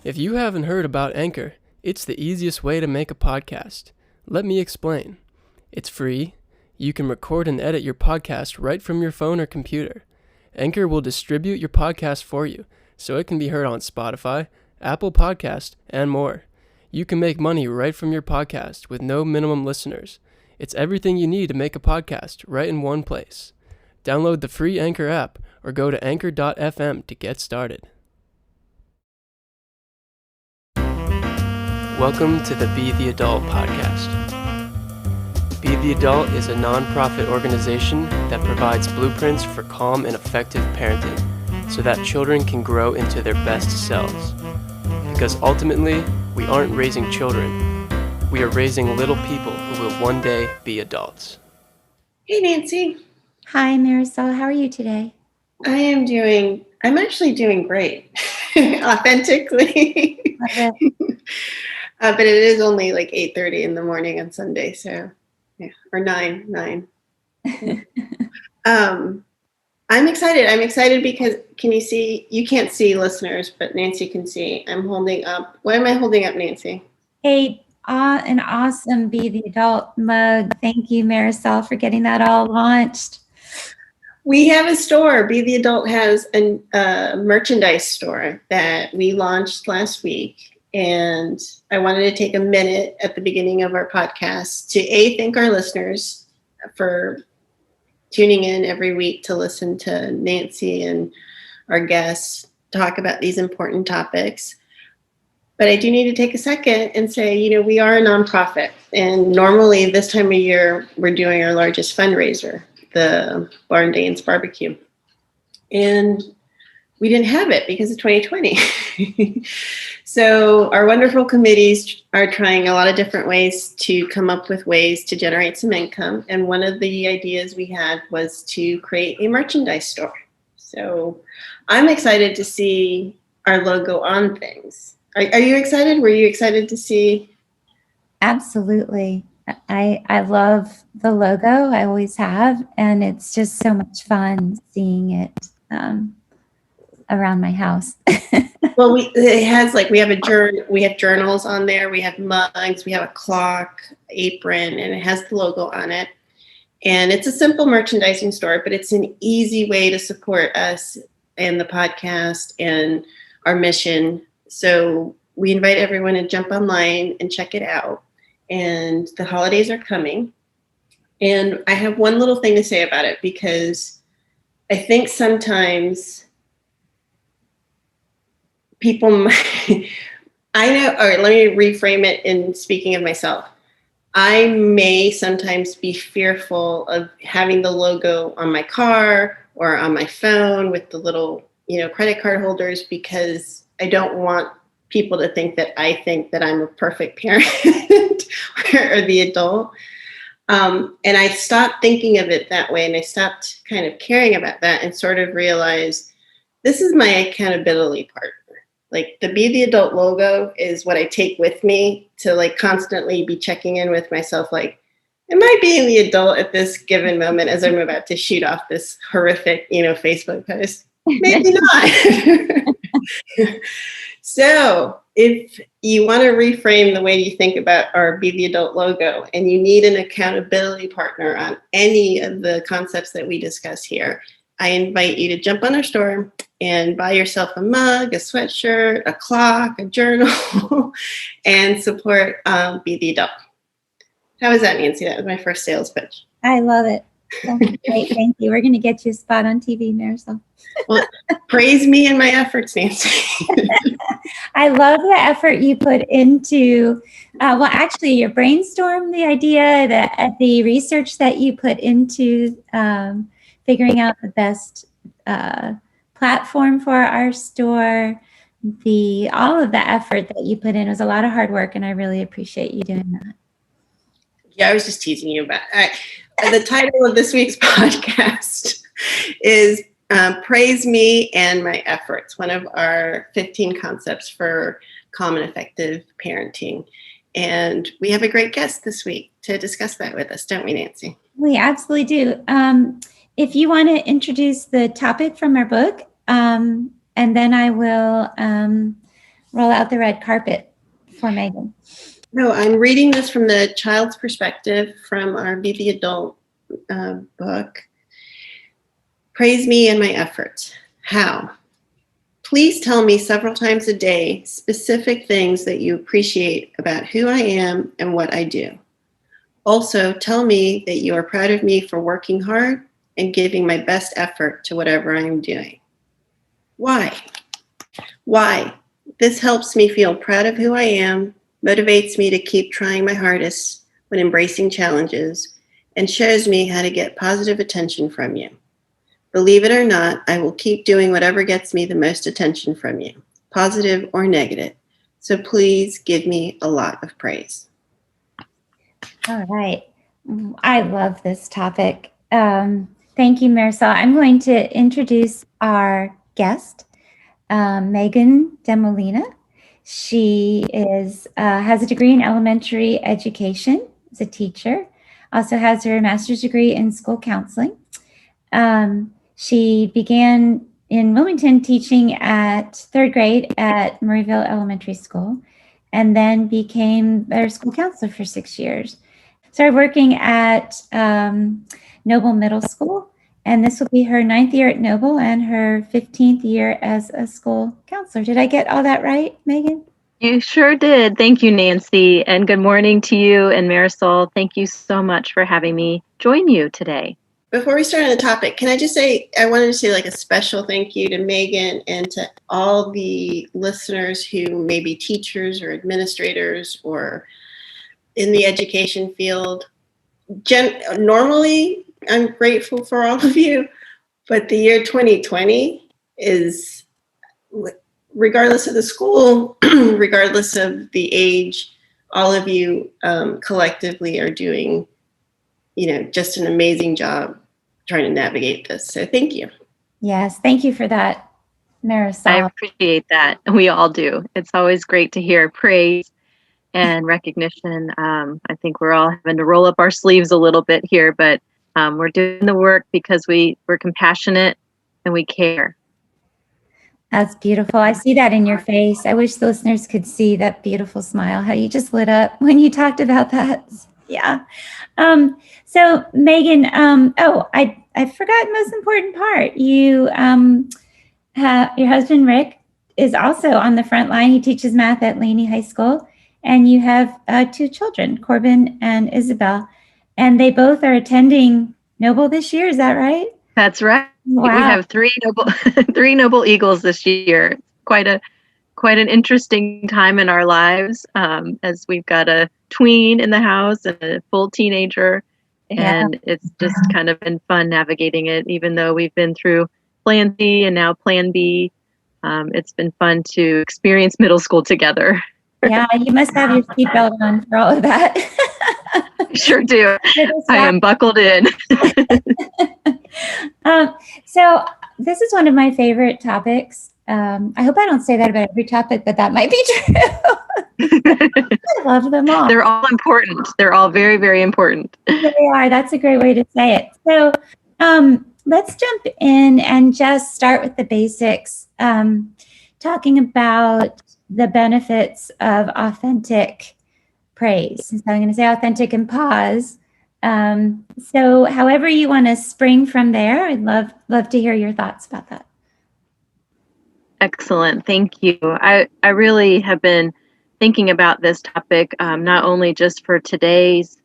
If you haven't heard about Anchor, it's the easiest way to make a podcast. Let me explain. It's free. You can record and edit your podcast right from your phone or computer. Anchor will distribute your podcast for you, so it can be heard on Spotify, Apple Podcast, and more. You can make money right from your podcast with no minimum listeners. It's everything you need to make a podcast right in one place. Download the free Anchor app or go to anchor.fm to get started. Welcome to the Be the Adult podcast. Be the Adult is a non-profit organization that provides blueprints for calm and effective parenting so that children can grow into their best selves. Because ultimately, we aren't raising children. We are raising little people who will one day be adults. Hey, Nancy. Hi, Marisol. How are you today? I'm actually doing great, authentically. But it is only like 8:30 in the morning on Sunday, so yeah, or 9. I'm excited. I'm excited because can you see? You can't see, listeners, but Nancy can see. I'm holding up. What am I holding up, Nancy? An awesome Be the Adult mug. Thank you, Marisol, for getting that all launched. We have a store. Be the Adult has a merchandise store that we launched last week. And I wanted to take a minute at the beginning of our podcast to thank our listeners for tuning in every week to listen to Nancy and our guests talk about these important topics. But I do need to take a second and say, we are a nonprofit. And normally this time of year, we're doing our largest fundraiser, the Barn Danes Barbecue. And we didn't have it because of 2020. So our wonderful committees are trying a lot of different ways to come up with ways to generate some income. And one of the ideas we had was to create a merchandise store. So I'm excited to see our logo on things. Are you excited? Were you excited to see? Absolutely. I love the logo. I always have. And it's just so much fun seeing it around my house. Well, we have journals on there, we have mugs, we have a clock, apron, and it has the logo on it. And it's a simple merchandising store, but it's an easy way to support us and the podcast and our mission. So we invite everyone to jump online and check it out. And the holidays are coming. And I have one little thing to say about it, because I think sometimes people, let me reframe it in speaking of myself. I may sometimes be fearful of having the logo on my car or on my phone with the little, credit card holders, because I don't want people to think that I think that I'm a perfect parent or the adult. And I stopped thinking of it that way, and I stopped kind of caring about that and sort of realized this is my accountability partner. Like the Be the Adult logo is what I take with me to constantly be checking in with myself. Like, am I being the adult at this given moment as I'm about to shoot off this horrific, Facebook post? Maybe not. So if you want to reframe the way you think about our Be the Adult logo and you need an accountability partner on any of the concepts that we discuss here, I invite you to jump on our store and buy yourself a mug, a sweatshirt, a clock, a journal, and support Be the Adult. How was that, Nancy? That was my first sales pitch. I love it. That's great. Thank you. We're going to get you a spot on TV, Marisol. Well, praise me and my efforts, Nancy. I love the effort you put into, actually, you brainstormed the idea, the research that you put into figuring out the best platform for our store, all of the effort that you put in. It was a lot of hard work, and I really appreciate you doing that. Yeah, I was just teasing you about it. The title of this week's podcast is Praise Me and My Efforts, one of our 15 concepts for calm and effective parenting. And we have a great guest this week to discuss that with us, don't we, Nancy? We absolutely do. If you want to introduce the topic from our book, and then I will roll out the red carpet for Megan. No, I'm reading this from the child's perspective from our Be the Adult book. Praise me and my efforts. How? Please tell me several times a day specific things that you appreciate about who I am and what I do. Also, tell me that you are proud of me for working hard and giving my best effort to whatever I am doing. Why? Why? This helps me feel proud of who I am, motivates me to keep trying my hardest when embracing challenges, and shows me how to get positive attention from you. Believe it or not, I will keep doing whatever gets me the most attention from you, positive or negative. So please give me a lot of praise. All right. I love this topic. Thank you, Marisol. I'm going to introduce our guest, Megan Demolina. She has a degree in elementary education as a teacher, also has her master's degree in school counseling. She began in Wilmington teaching at third grade at Murrayville Elementary School, and then became their school counselor for 6 years. Started working at Noble Middle School, and this will be her 9th year at Noble and her 15th year as a school counselor. Did I get all that right, Megan? You sure did. Thank you, Nancy, and good morning to you and Marisol. Thank you so much for having me join you today. Before we start on the topic, can I just say, I wanted to say like a special thank you to Megan and to all the listeners who may be teachers or administrators or in the education field. Normally, I'm grateful for all of you, but the year 2020 is, regardless of the school, regardless of the age, all of you collectively are doing, just an amazing job trying to navigate this. So thank you. Yes, thank you for that, Marisol. I appreciate that. We all do. It's always great to hear praise and recognition. I think we're all having to roll up our sleeves a little bit here, but we're doing the work because we're compassionate and we care. That's beautiful. I see that in your face. I wish the listeners could see that beautiful smile, how you just lit up when you talked about that. Yeah. So Megan, I forgot the most important part. You your husband, Rick, is also on the front line. He teaches math at Laney High School, and you have 2 children, Corbin and Isabel, and they both are attending Noble this year. Is that right? That's right. Wow. We have 3 Noble Eagles this year. Quite an interesting time in our lives, as we've got a tween in the house and a full teenager, and it's just kind of been fun navigating it. Even though we've been through Plan C and now Plan B, it's been fun to experience middle school together. Yeah, you must have your seatbelt on for all of that. Sure do. I am buckled in. So this is one of my favorite topics. I hope I don't say that about every topic, but that might be true. I love them all. They're all important. They're all very, very important. They are. That's a great way to say it. So let's jump in and just start with the basics, talking about the benefits of authentic praise. So I'm going to say authentic and pause. So however you want to spring from there, I'd love to hear your thoughts about that. Excellent. Thank you. I really have been thinking about this topic, not only just for today's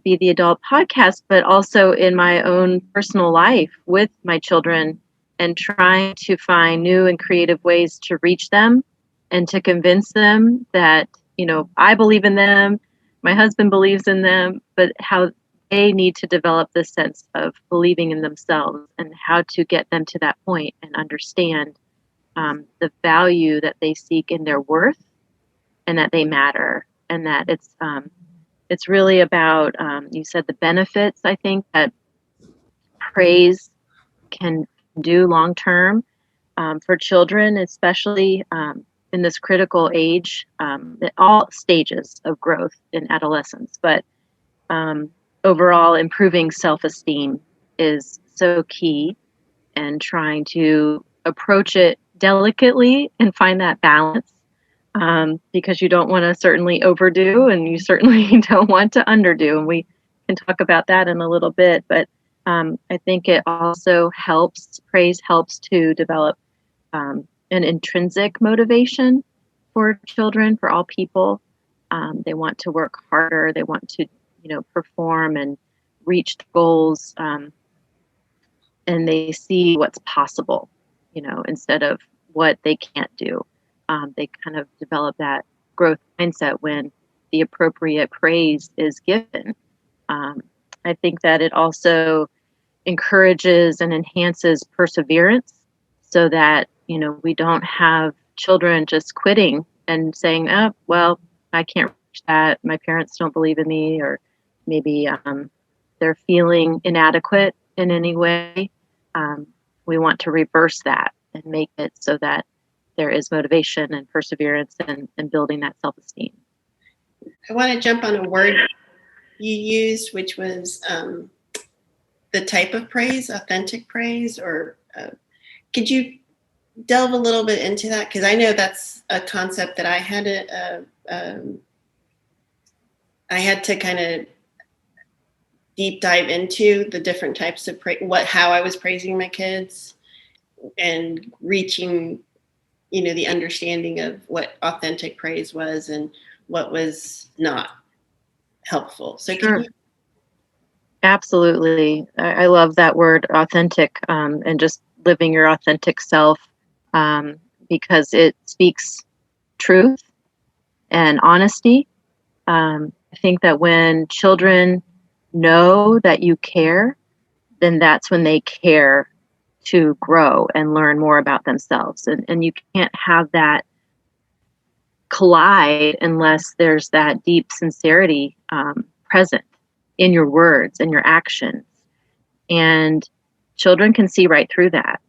Be the Adult podcast, but also in my own personal life with my children, and trying to find new and creative ways to reach them and to convince them that, I believe in them, my husband believes in them, but how they need to develop this sense of believing in themselves, and how to get them to that point and understand the value that they seek in their worth, and that they matter, and that it's really about, you said, the benefits, I think, that praise can do long term for children, especially in this critical age, at all stages of growth in adolescence. But overall, improving self-esteem is so key, and trying to approach it delicately and find that balance because you don't want to certainly overdo and you certainly don't want to underdo. And we can talk about that in a little bit. But I think it also praise helps to develop an intrinsic motivation for children, for all people. They want to work harder. They want to, perform and reach goals. And they see what's possible, instead of what they can't do. They kind of develop that growth mindset when the appropriate praise is given. I think that it also encourages and enhances perseverance so that, we don't have children just quitting and saying, oh, well, I can't reach that. My parents don't believe in me, or maybe they're feeling inadequate in any way. We want to reverse that and make it so that there is motivation and perseverance and building that self-esteem. I want to jump on a word you used, which was the type of praise, authentic praise, or could you delve a little bit into that? Because I know that's a concept that I had to kind of deep dive into the different types of how I was praising my kids and reaching, the understanding of what authentic praise was and what was not helpful. So Sure. Absolutely. I love that word, authentic, and just living your authentic self, because it speaks truth and honesty. I think that when children know that you care, then that's when they care to grow and learn more about themselves. And you can't have that collide unless there's that deep sincerity present in your words and your actions. And children can see right through that.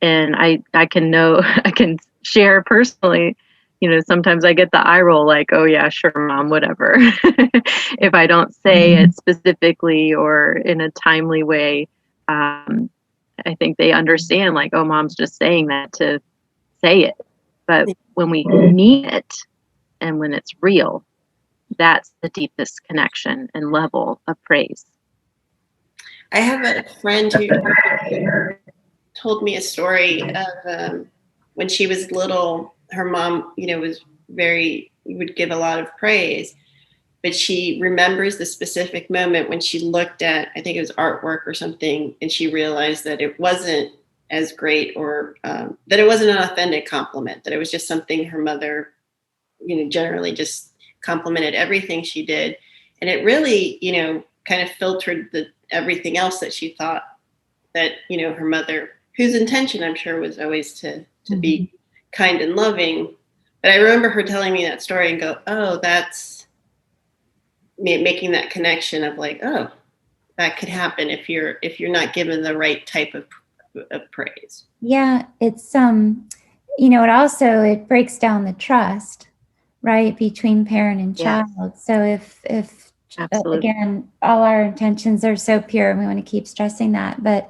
And I can share personally, sometimes I get the eye roll like, oh yeah, sure, mom, whatever. If I don't say it specifically or in a timely way, I think they understand like, oh, mom's just saying that to say it. But when we mean it and when it's real, that's the deepest connection and level of praise. I have a friend who told me a story of when she was little, her mom, would give a lot of praise, but she remembers the specific moment when she looked at, I think it was artwork or something, and she realized that it wasn't as great, or that it wasn't an authentic compliment, that it was just something her mother, generally just complimented everything she did. And it really, kind of filtered everything else that she thought that, her mother, whose intention I'm sure was always to be kind and loving. But I remember her telling me that story and go, oh, that's making that connection of like, oh, that could happen if you're not given the right type of praise. Yeah, it's it breaks down the trust, right, between parent and child. Yes. So if again, all our intentions are so pure, and we want to keep stressing that, but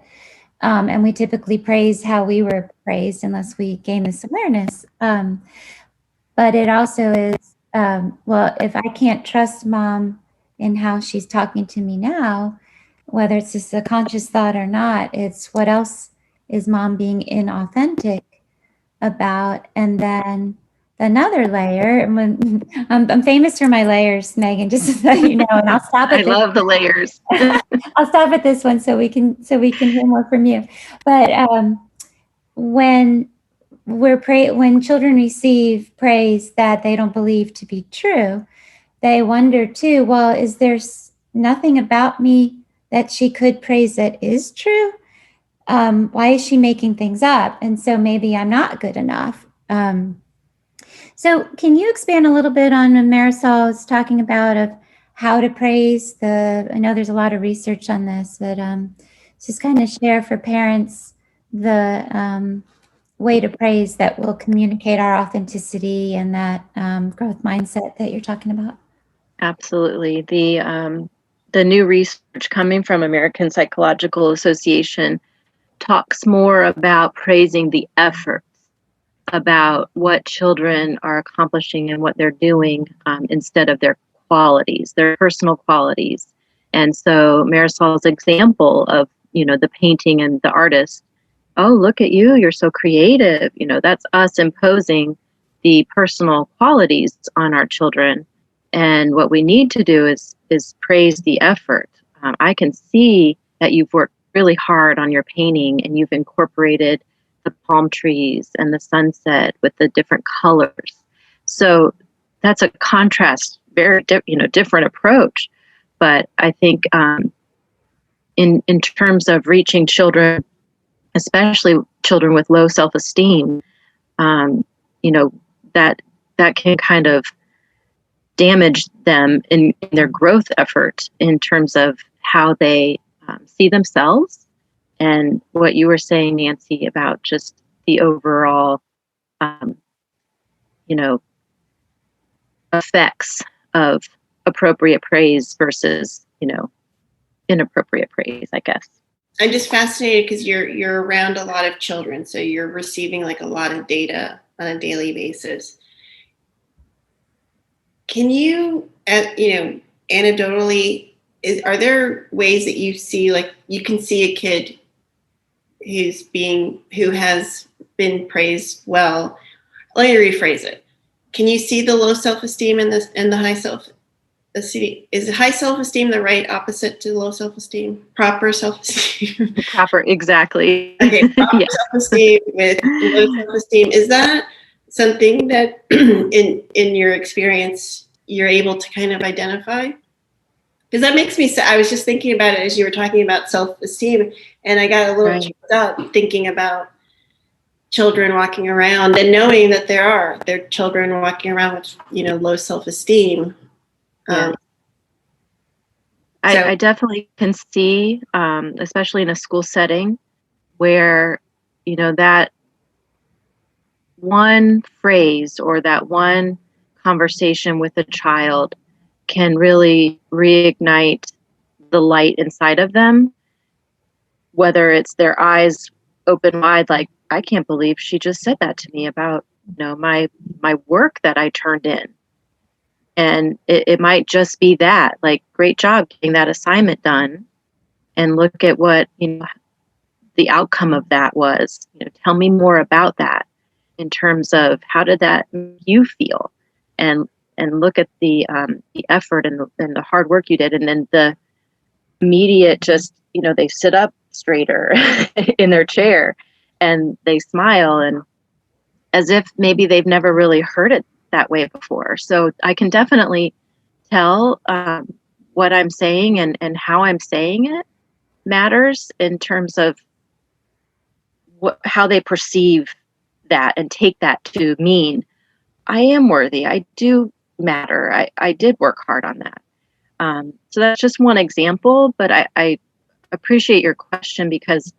and we typically praise how we were praised unless we gain this awareness. But it also is, well, if I can't trust mom in how she's talking to me now, whether it's just a conscious thought or not, it's what else is mom being inauthentic about? And then another layer, and when I'm famous for my layers, Megan, just so you know, and I'll stop at I love the layers. I'll stop at this one so we can hear more from you. But when children receive praise that they don't believe to be true, they wonder too, well, is there nothing about me that she could praise that is true? Why is she making things up? And so maybe I'm not good enough. So can you expand a little bit on what Marisol is talking about of how to praise? I know there's a lot of research on this, but just kind of share for parents the way to praise that will communicate our authenticity and that growth mindset that you're talking about. Absolutely. The new research coming from American Psychological Association talks more about praising the efforts about what children are accomplishing and what they're doing, instead of their qualities, their personal qualities. And so Marisol's example of, the painting and the artist, oh, look at you, you're so creative. That's us imposing the personal qualities on our children. And what we need to do is praise the effort. I can see that you've worked really hard on your painting and you've incorporated the palm trees and the sunset with the different colors. So that's a contrast, very different approach. But I think in terms of reaching children, especially children with low self-esteem, that can kind of damage them in their growth effort in terms of how they see themselves, and what you were saying, Nancy, about just the overall, effects of appropriate praise versus, inappropriate praise, I guess. I'm just fascinated because you're around a lot of children, so you're receiving like a lot of data on a daily basis. Can you, anecdotally, are there ways that you see, like you can see a kid who has been praised well? Let me rephrase it. Can you see the low self-esteem and the high self-esteem? Is high self-esteem the right opposite to low self-esteem? Proper self-esteem? Proper, exactly. Okay, proper Yeah. self-esteem with low self-esteem. Is that something that in your experience you're able to kind of identify? Because that makes me sad. I was just thinking about it as you were talking about self-esteem, and I got a little choked up thinking about children walking around and knowing that there are children walking around with low self-esteem. Yeah. I definitely can see, especially in a school setting, where that one phrase or that one conversation with a child can really reignite the light inside of them, whether it's their eyes open wide, like, I can't believe she just said that to me about my work that I turned in. And it might just be that, like, great job getting that assignment done, and look at what the outcome of that was. Tell me more about that in terms of how did that make you feel, and look at the effort and the hard work you did, and then the immediate just they sit up straighter in their chair and they smile, and as if maybe they've never really heard it that way before. So I can definitely tell what I'm saying and how I'm saying it matters in terms of how they perceive that and take that to mean I am worthy. I do matter. I did work hard on that. So that's just one example, but I appreciate your question, because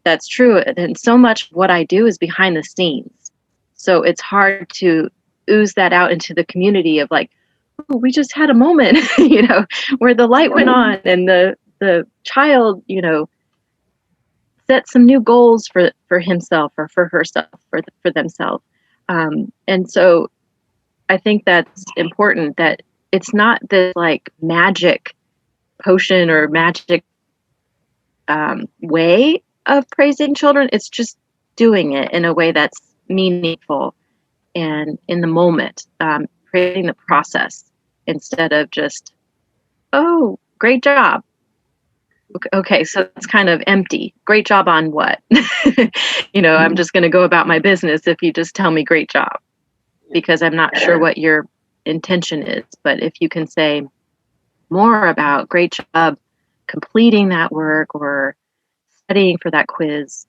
that's true. And so much of what I do is behind the scenes. So it's hard to ooze that out into the community of like, oh, we just had a moment, where the light went on and the child, set some new goals for himself or for herself, for themselves. And so I think that's important, that it's not this like magic potion or magic way of praising children. It's just doing it in a way that's meaningful and in the moment, praising the process instead of just, oh, great job. Okay, so it's kind of empty. Great job on what? I'm just going to go about my business if you just tell me great job, because I'm not sure what your intention is. But if you can say more about great job completing that work or studying for that quiz,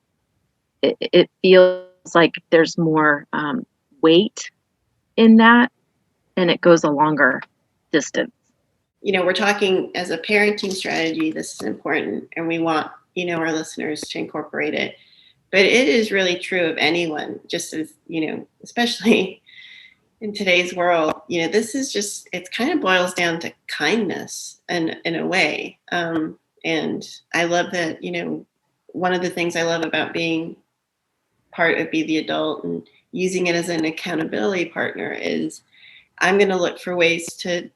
it feels like there's more weight in that, and it goes a longer distance. We're talking as a parenting strategy, this is important, and we want, our listeners to incorporate it. But it is really true of anyone, just as, especially in today's world, this is just, it kind of boils down to kindness and in a way. And I love that, one of the things I love about being part of Be the Adult and using it as an accountability partner is I'm going to look for ways to,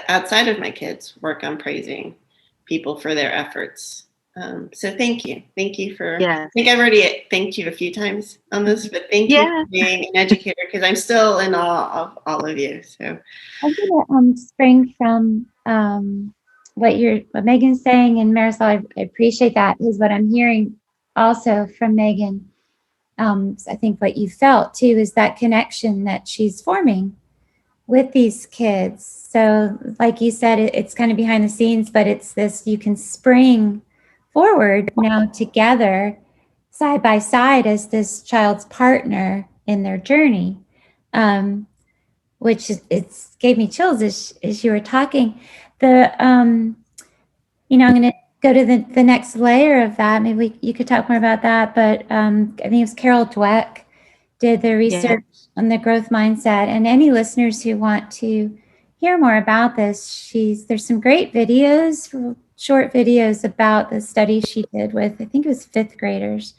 outside of my kids, work on praising people for their efforts. So thank you. Thank you for, Yeah. I think I've already thanked you a few times on this, but thank you Yeah. for being an educator, because I'm still in awe of all of you. So I'm going to spring from what Megan's saying, and Marisol, I appreciate that, is what I'm hearing also from Megan. I think what you felt too is that connection that she's forming with these kids. So like you said, it's kind of behind the scenes, but it's this, you can spring forward now together side by side as this child's partner in their journey. Which it's gave me chills as you were talking. I'm going to go to the next layer of that. Maybe you could talk more about that. But I think it was Carol Dweck did the research on the growth mindset. And any listeners who want to hear more about this, there's some great videos, short videos about the study she did with, I think it was 5th graders,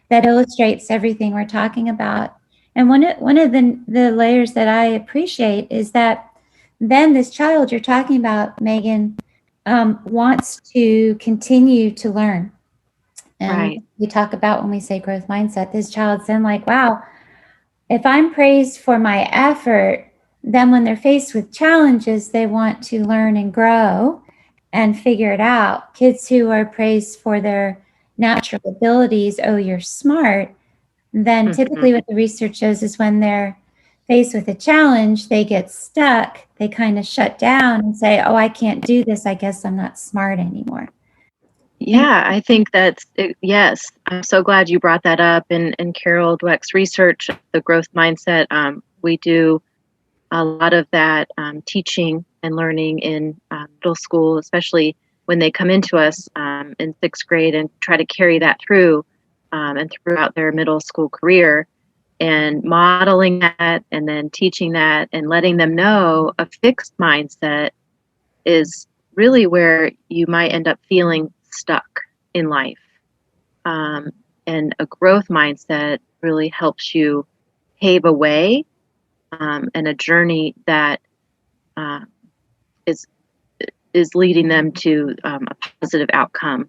that illustrates everything we're talking about. And one of the layers that I appreciate is that then this child you're talking about, Megan, wants to continue to learn. And we talk about when we say growth mindset, this child's then like, wow, if I'm praised for my effort, then when they're faced with challenges, they want to learn and grow and figure it out. Kids who are praised for their natural abilities, oh, you're smart, then typically what the research shows is when they're faced with a challenge, they get stuck, they kind of shut down and say, oh, I can't do this, I guess I'm not smart anymore. Yeah, I think yes. I'm so glad you brought that up. And Carol Dweck's research, the growth mindset, we do a lot of that teaching and learning in middle school, especially when they come into us in 6th grade, and try to carry that through and throughout their middle school career, and modeling that and then teaching that and letting them know a fixed mindset is really where you might end up feeling stuck in life. And a growth mindset really helps you pave a way and a journey that is leading them to a positive outcome,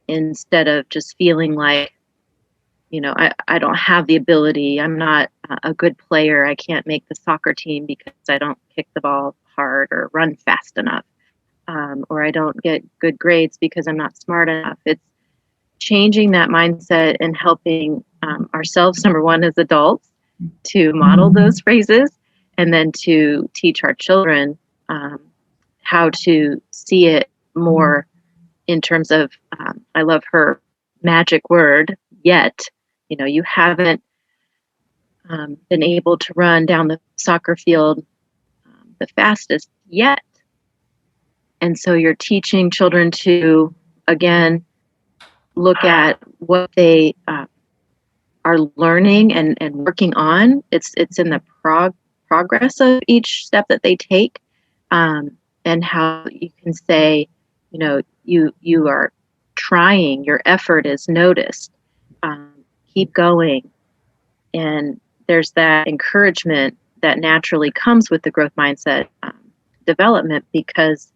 instead of just feeling like, I don't have the ability, I'm not a good player, I can't make the soccer team because I don't kick the ball hard or run fast enough, or I don't get good grades because I'm not smart enough. It's changing that mindset and helping ourselves, number one, as adults, to model those phrases, and then to teach our children how to see it more in terms of, I love her magic word, yet. You haven't been able to run down the soccer field the fastest yet. And so you're teaching children to, again, look at what they are learning and working on. It's in the progress of each step that they take, and how you can say, you are trying, your effort is noticed. Keep going. And there's that encouragement that naturally comes with the growth mindset development, because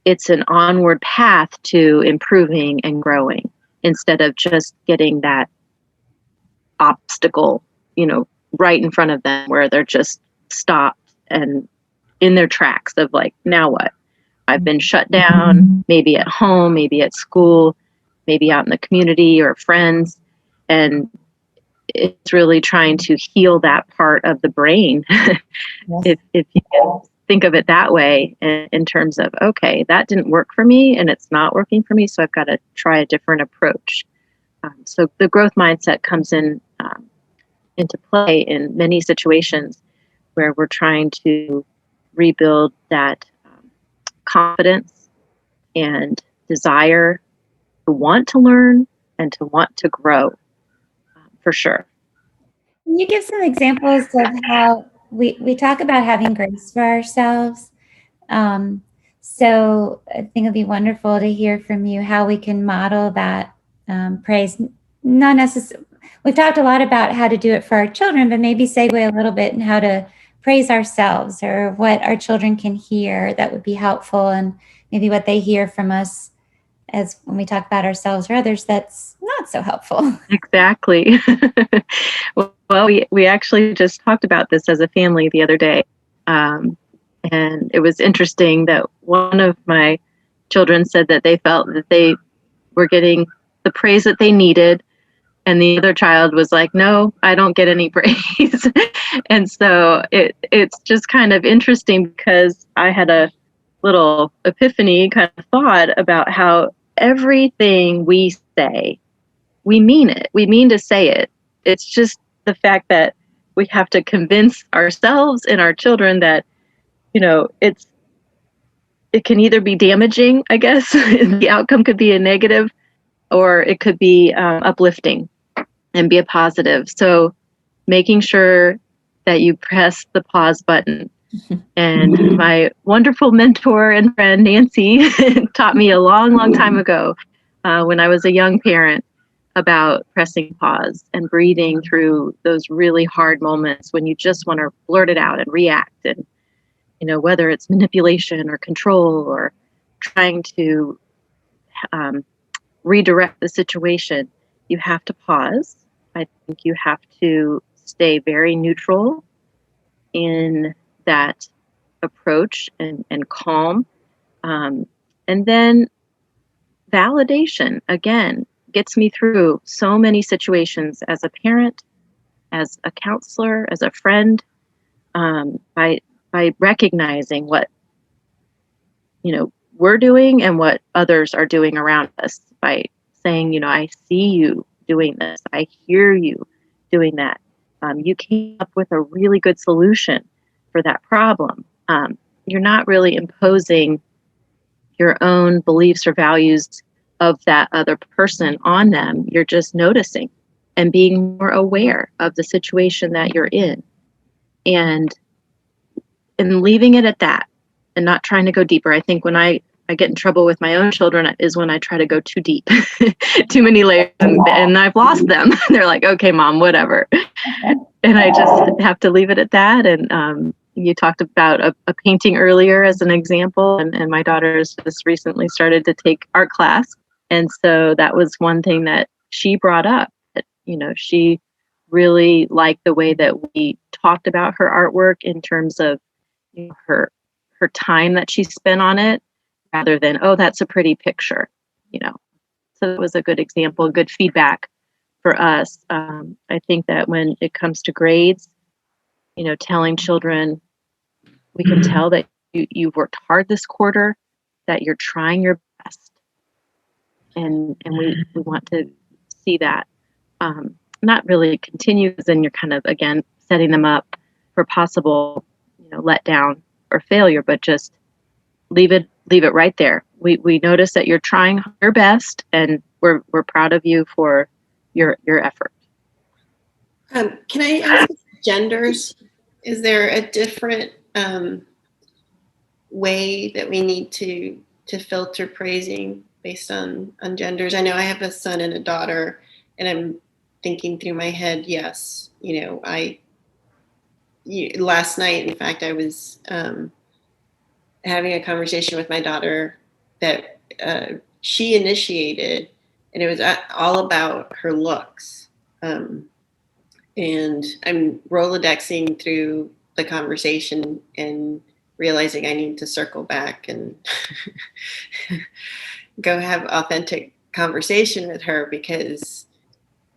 it's an onward path to improving and growing, instead of just getting that obstacle, right in front of them, where they're just stopped and in their tracks of like, now what? I've been shut down, maybe at home, maybe at school, maybe out in the community or friends. And it's really trying to heal that part of the brain. If you can think of it that way, in terms of, okay, that didn't work for me and it's not working for me, so I've got to try a different approach. So the growth mindset comes into play in many situations where we're trying to rebuild that confidence and desire to want to learn and to want to grow, for sure. Can you give some examples of how we talk about having grace for ourselves? So I think it'd be wonderful to hear from you how we can model that praise, not necessarily we've talked a lot about how to do it for our children, but maybe segue a little bit in how to praise ourselves or what our children can hear that would be helpful, and maybe what they hear from us as when we talk about ourselves or others that's not so helpful. Exactly. Well, we actually just talked about this as a family the other day. And it was interesting that one of my children said that they felt that they were getting the praise that they needed. And the other child was like, no, I don't get any praise. And so it's just kind of interesting because I had a little epiphany kind of thought about how everything we say, we mean it. We mean to say it. It's just the fact that we have to convince ourselves and our children that, it can either be damaging, I guess, the outcome could be a negative, or it could be uplifting and be a positive. So making sure that you press the pause button. And my wonderful mentor and friend, Nancy, taught me a long, long time ago when I was a young parent about pressing pause and breathing through those really hard moments when you just want to blurt it out and react. And, whether it's manipulation or control or trying to redirect the situation, you have to pause. I think you have to stay very neutral in that approach and calm. And then validation, again, gets me through so many situations as a parent, as a counselor, as a friend, by recognizing what, we're doing and what others are doing around us, by saying, I see you doing this. I hear you doing that. You came up with a really good solution for that problem. You're not really imposing your own beliefs or values of that other person on them. You're just noticing and being more aware of the situation that you're in, and leaving it at that and not trying to go deeper. I think when I get in trouble with my own children is when I try to go too deep, too many layers, and I've lost them. They're like, okay, Mom, whatever. And I just have to leave it at that. And you talked about a painting earlier as an example, and my daughter has just recently started to take art class. And so that was one thing that she brought up, that, she really liked the way that we talked about her artwork in terms of her time that she spent on it, rather than, oh, that's a pretty picture, So it was a good example, good feedback for us. I think that when it comes to grades, telling children, we can tell that you've worked hard this quarter, that you're trying your best. And we want to see that, not really continue, because then you're kind of, again, setting them up for possible, letdown or failure, but just leave it right there. We notice that you're trying your best, and we're proud of you for your effort. Can I ask genders? Is there a different way that we need to filter praising based on genders? I know I have a son and a daughter, and I'm thinking through my head, yes, last night, in fact, I was having a conversation with my daughter that she initiated, and it was all about her looks. And I'm Rolodexing through the conversation and realizing I need to circle back and go have authentic conversation with her, because,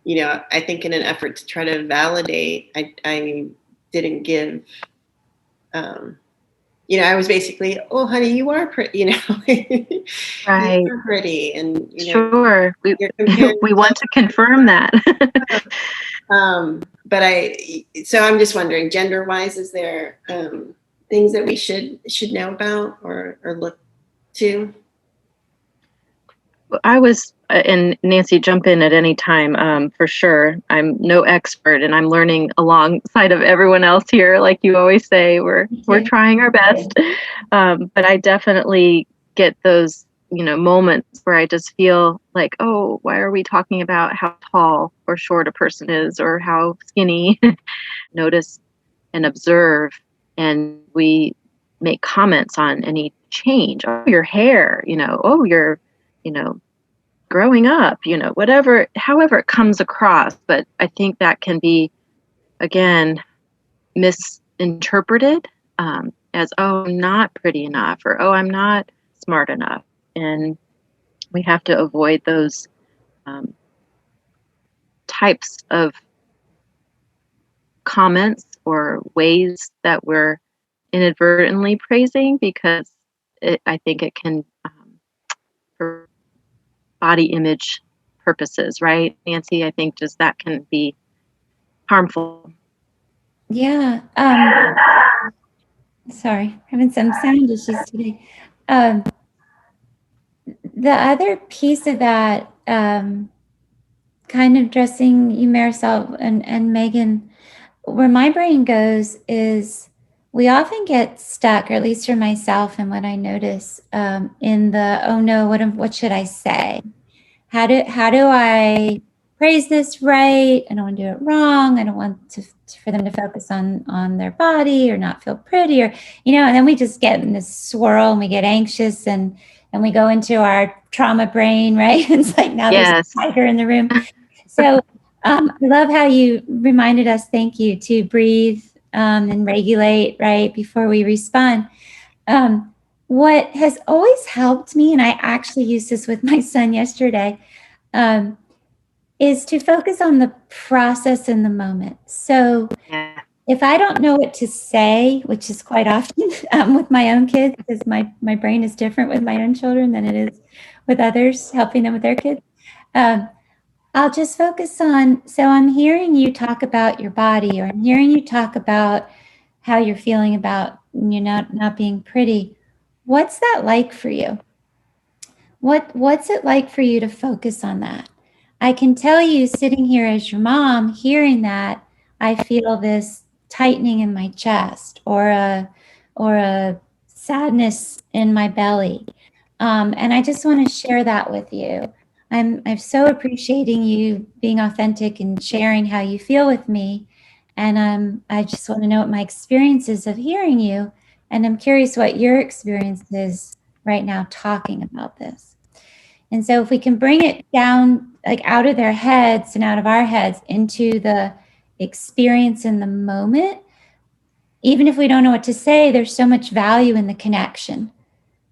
I think in an effort to try to validate, I didn't give, I was basically, oh, honey, you are pretty, Right. You're pretty. And, sure. We want to confirm that. But so I'm just wondering, gender wise, is there things that we should know about or look to? I was, and Nancy, jump in at any time, for sure. I'm no expert, and I'm learning alongside of everyone else here. Like you always say, we're trying our best. But I definitely get those, moments where I just feel like, oh, why are we talking about how tall or short a person is or how skinny? Notice and observe, and we make comments on any change. Oh, your hair, oh, you're, growing up, whatever, however it comes across. But I think that can be, again, misinterpreted as, oh, I'm not pretty enough, or oh, I'm not smart enough. And we have to avoid those types of comments or ways that we're inadvertently praising, because I think it can, for body image purposes, right, Nancy? I think just that can be harmful. Yeah. Sorry, having some sound issues today. The other piece of that, kind of addressing you, Marisol and Megan, where my brain goes is we often get stuck, or at least for myself, and what I notice in the, oh no, what should I say? How do I praise this right? I don't want to do it wrong. I don't want for them to focus on their body or not feel pretty, or and then we just get in this swirl and we get anxious and we go into our trauma brain, right? It's like now there's a tiger in the room. So I love how you reminded us, thank you, to breathe and regulate right before we respond. What has always helped me, and I actually used this with my son yesterday, is to focus on the process in the moment. So if I don't know what to say, which is quite often with my own kids, because my brain is different with my own children than it is with others, helping them with their kids, I'll just focus on, so I'm hearing you talk about your body, or I'm hearing you talk about how you're feeling about you not being pretty. What's that like for you? What's it like for you to focus on that? I can tell you, sitting here as your mom, hearing that, I feel this tightening in my chest, or a sadness in my belly, and I just want to share that with you. I'm so appreciating you being authentic and sharing how you feel with me, and I just want to know what my experience is of hearing you, and I'm curious what your experience is right now talking about this. And so if we can bring it down, like out of their heads and out of our heads into the experience in the moment, even if we don't know what to say, there's so much value in the connection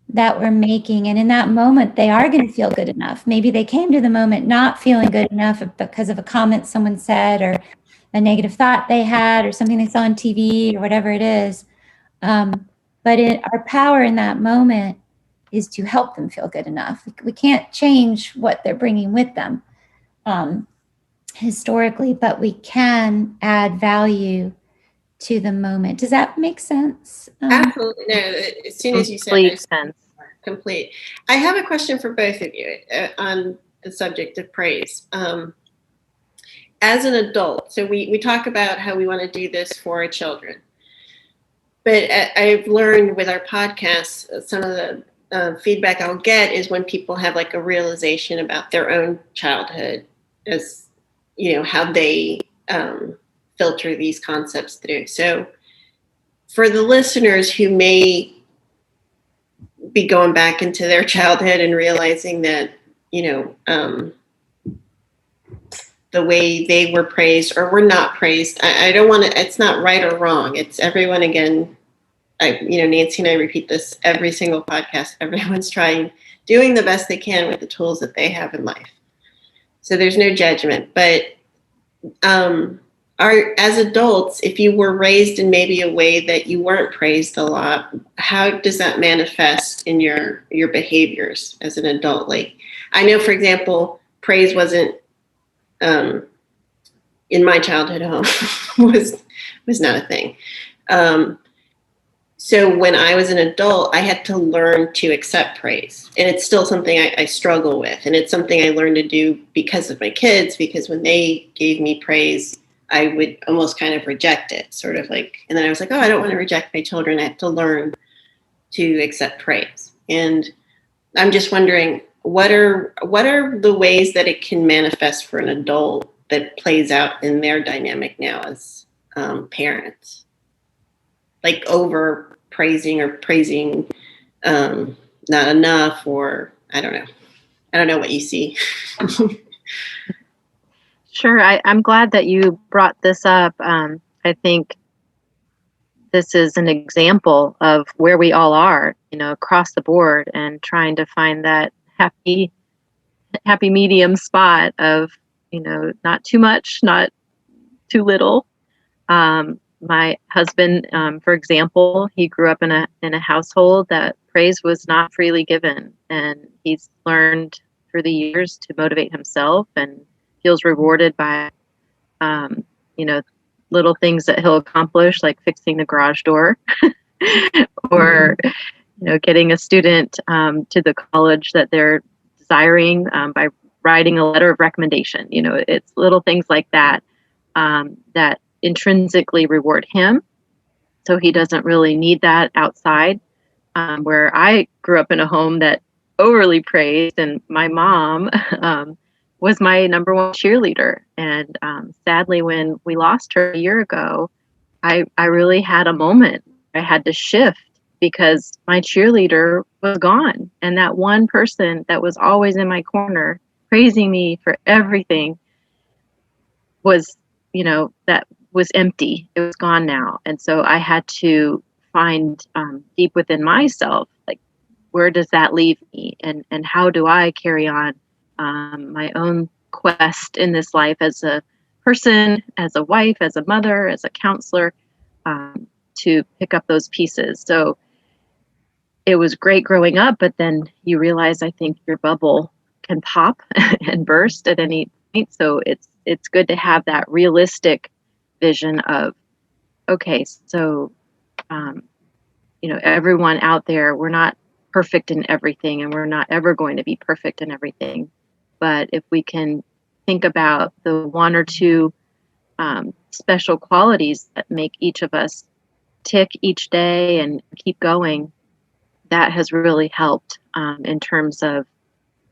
that we're making. And in that moment, they are going to feel good enough. Maybe they came to the moment not feeling good enough because of a comment someone said, or a negative thought they had, or something they saw on TV, or whatever it is. But our power in that moment is to help them feel good enough. We can't change what they're bringing with them historically, but we can add value to the moment. Does that make sense? Absolutely. No, as soon as you said sense. Complete. I have a question for both of you on the subject of praise. As an adult, so we talk about how we want to do this for our children. But I've learned with our podcasts, some of the feedback I'll get is when people have like a realization about their own childhood, as how they filter these concepts through. So for the listeners who may be going back into their childhood and realizing that, the way they were praised or were not praised, I don't want to, it's not right or wrong. It's everyone, again, Nancy and I repeat this every single podcast. Everyone's doing the best they can with the tools that they have in life. So there's no judgment. But as adults, if you were raised in maybe a way that you weren't praised a lot, how does that manifest in your behaviors as an adult? Like, I know, for example, praise wasn't in my childhood home was not a thing. So when I was an adult, I had to learn to accept praise. And it's still something I struggle with. And it's something I learned to do because of my kids, because when they gave me praise, I would almost kind of reject it, sort of like, and then I was like, oh, I don't want to reject my children. I have to learn to accept praise. And I'm just wondering, what are the ways that it can manifest for an adult that plays out in their dynamic now as parents? Like over praising or praising not enough, or I don't know. I don't know what you see. Sure. I'm glad that you brought this up. I think this is an example of where we all are, across the board, and trying to find that happy medium spot of, not too much, not too little. My husband, for example, he grew up in a household that praise was not freely given, and he's learned through the years to motivate himself and feels rewarded by, little things that he'll accomplish, like fixing the garage door or, getting a student to the college that they're desiring by writing a letter of recommendation. It's little things like that that intrinsically reward him. So he doesn't really need that outside. Where I grew up in a home that overly praised, and my mom was my number one cheerleader. And sadly, when we lost her a year ago, I really had a moment. I had to shift because my cheerleader was gone. And that one person that was always in my corner praising me for everything was, that was empty. It was gone now. And so I had to find deep within myself, like, where does that leave me? And how do I carry on my own quest in this life as a person, as a wife, as a mother, as a counselor, to pick up those pieces. So it was great growing up, but then you realize, I think, your bubble can pop and burst at any point. So it's good to have that realistic vision of, okay, so everyone out there, we're not perfect in everything, and we're not ever going to be perfect in everything. But if we can think about the one or two special qualities that make each of us tick each day and keep going, that has really helped in terms of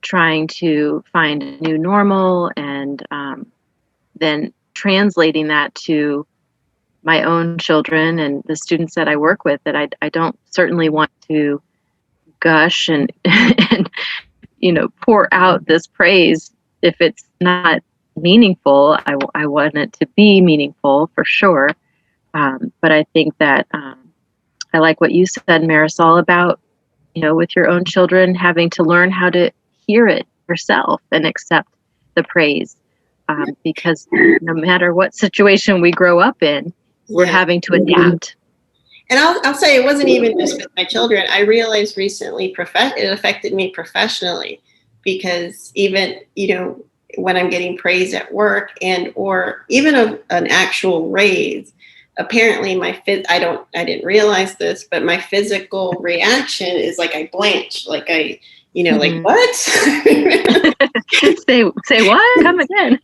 trying to find a new normal, and then translating that to my own children and the students that I work with, that I don't certainly want to gush and and pour out this praise if it's not meaningful. I want it to be meaningful for sure. But I think that I like what you said, Marisol, about with your own children, having to learn how to hear it yourself and accept the praise, because no matter what situation we grow up in, we're having to adapt. And I'll say, it wasn't even just with my children. I realized recently it affected me professionally, because even, when I'm getting praise at work or even an actual raise, apparently I didn't realize this, but my physical reaction is like I blanch, like I, like, what? say what? Come again.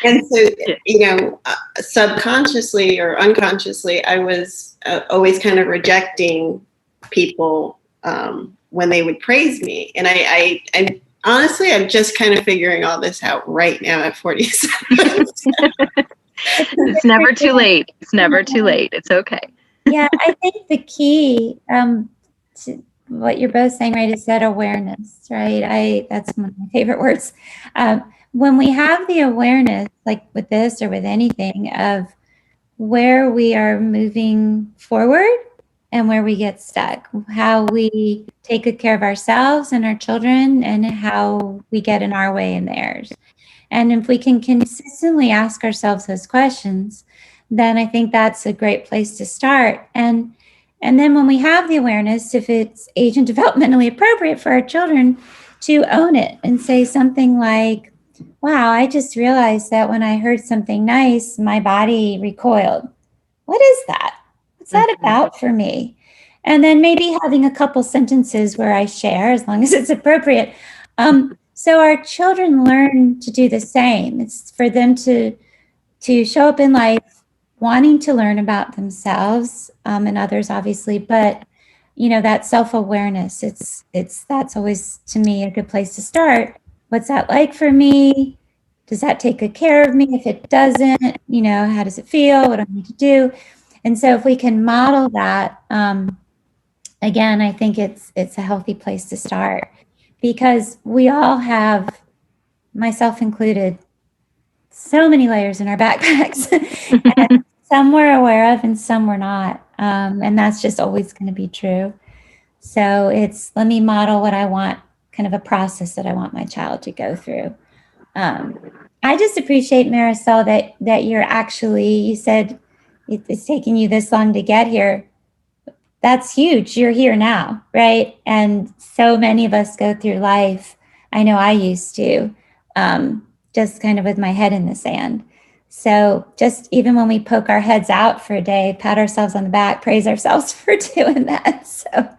And so, subconsciously or unconsciously, I was always kind of rejecting people when they would praise me. And I honestly, I'm just kind of figuring all this out right now at 47. It's never too late. It's never too late. It's okay. Yeah, I think the key to what you're both saying, right, is that awareness, right? That's one of my favorite words. When we have the awareness, like with this or with anything, of where we are moving forward and where we get stuck, how we take good care of ourselves and our children, and how we get in our way and theirs. And if we can consistently ask ourselves those questions, then I think that's a great place to start. And then when we have the awareness, if it's age and developmentally appropriate for our children, to own it and say something like, wow, I just realized that when I heard something nice, my body recoiled. What is that? What's that about for me? And then maybe having a couple sentences where I share, as long as it's appropriate. So our children learn to do the same. It's for them to show up in life wanting to learn about themselves and others, obviously, but that self-awareness. That's always, to me, a good place to start. What's that like for me? Does that take good care of me? If it doesn't, how does it feel? What do I need to do? And so if we can model that, again, I think it's a healthy place to start, because we all have, myself included, so many layers in our backpacks. And some we're aware of and some we're not. And that's just always going to be true. So let me model what I want, kind of a process that I want my child to go through. I just appreciate, Marisol, that you're actually, you said it's taking you this long to get here. That's huge. You're here now, right? And so many of us go through life, I know I used to, just kind of with my head in the sand. So just even when we poke our heads out for a day, pat ourselves on the back, praise ourselves for doing that. So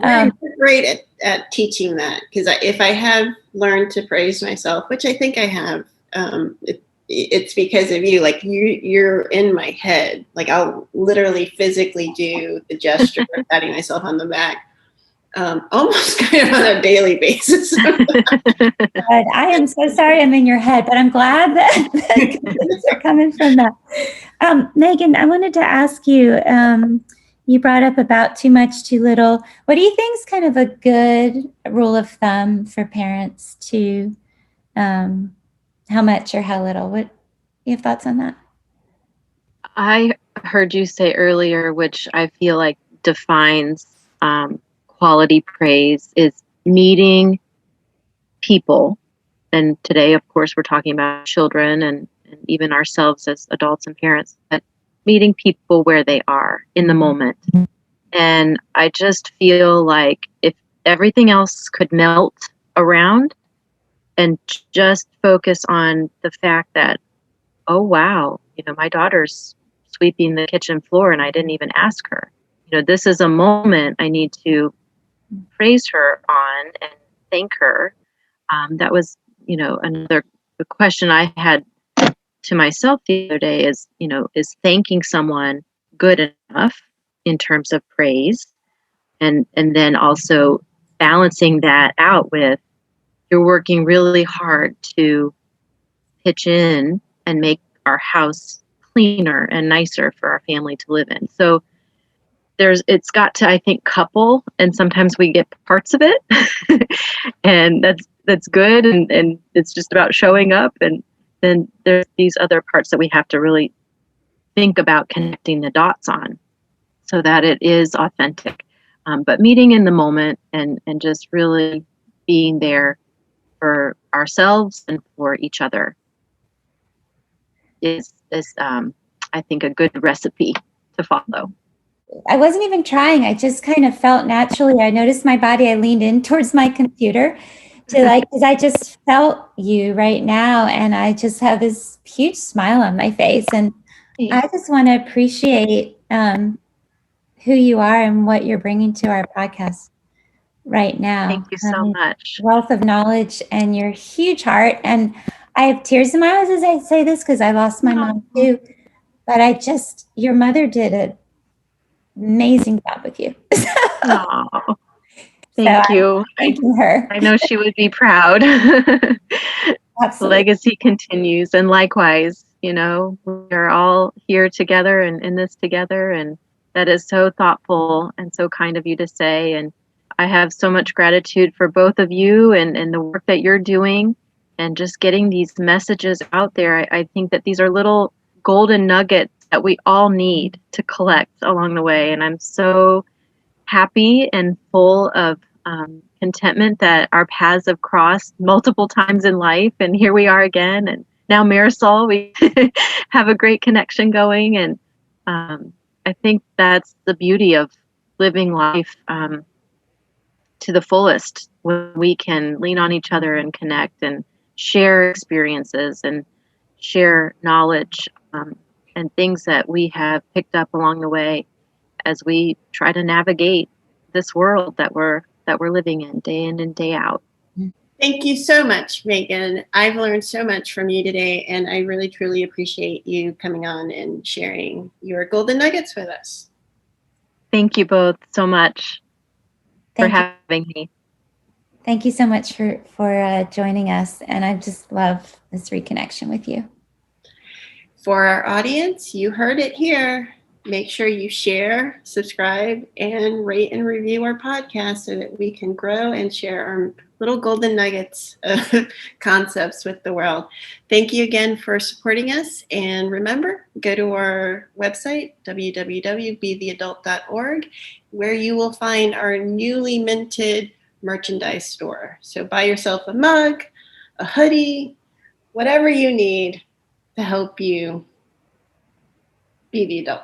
you're great at teaching that, because if I have learned to praise myself, which I think I have, it's because of you. Like you're in my head. Like I'll literally physically do the gesture of patting myself on the back, almost kind of on a daily basis. But I am so sorry I'm in your head, but I'm glad that things are coming from that. Megan, I wanted to ask you, you brought up about too much, too little. What do you think is kind of a good rule of thumb for parents to how much or how little? What you have thoughts on that? I heard you say earlier, which I feel like defines quality praise, is meeting people. And today, of course, we're talking about children and even ourselves as adults and parents, but meeting people where they are in the moment. And I just feel like if everything else could melt around and just focus on the fact that, oh, wow, my daughter's sweeping the kitchen floor and I didn't even ask her. This is a moment I need to praise her on and thank her. That was, another question I had to myself the other day is thanking someone good enough in terms of praise? And then also balancing that out with, you're working really hard to pitch in and make our house cleaner and nicer for our family to live in. So it's got to, I think, couple, and sometimes we get parts of it and that's good. And it's just about showing up. And then there's these other parts that we have to really think about connecting the dots on so that it is authentic. But meeting in the moment and just really being there for ourselves and for each other is I think, a good recipe to follow. I wasn't even trying. I just kind of felt naturally. I noticed my body. I leaned in towards my computer because I just felt you right now. And I just have this huge smile on my face. And I just want to appreciate who you are and what you're bringing to our podcast right now. Thank you so much. Wealth of knowledge and your huge heart. And I have tears in my eyes as I say this because I lost my mom too. But your mother did an amazing job with you. Oh, thank you. I'm thanking her. I know she would be proud. The legacy continues. And likewise, we're all here together and in this together. And that is so thoughtful and so kind of you to say. And I have so much gratitude for both of you and the work that you're doing and just getting these messages out there. I think that these are little golden nuggets that we all need to collect along the way. And I'm so happy and full of contentment that our paths have crossed multiple times in life. And here we are again. And now Marisol, we have a great connection going. And I think that's the beauty of living life to the fullest, when we can lean on each other and connect and share experiences and share knowledge and things that we have picked up along the way as we try to navigate this world that we're living in and day out. Thank you so much, Megan. I've learned so much from you today, and I really, truly appreciate you coming on and sharing your golden nuggets with us. Thank you both so much. for Thank you. having me. Thank you so much for joining us. And I just love this reconnection with you. For our audience, you heard it here. Make sure you share, subscribe, and rate and review our podcast so that we can grow and share our little golden nuggets of concepts with the world. Thank you again for supporting us. And remember, go to our website, www.betheadult.org, where you will find our newly minted merchandise store. So buy yourself a mug, a hoodie, whatever you need to help you be the adult.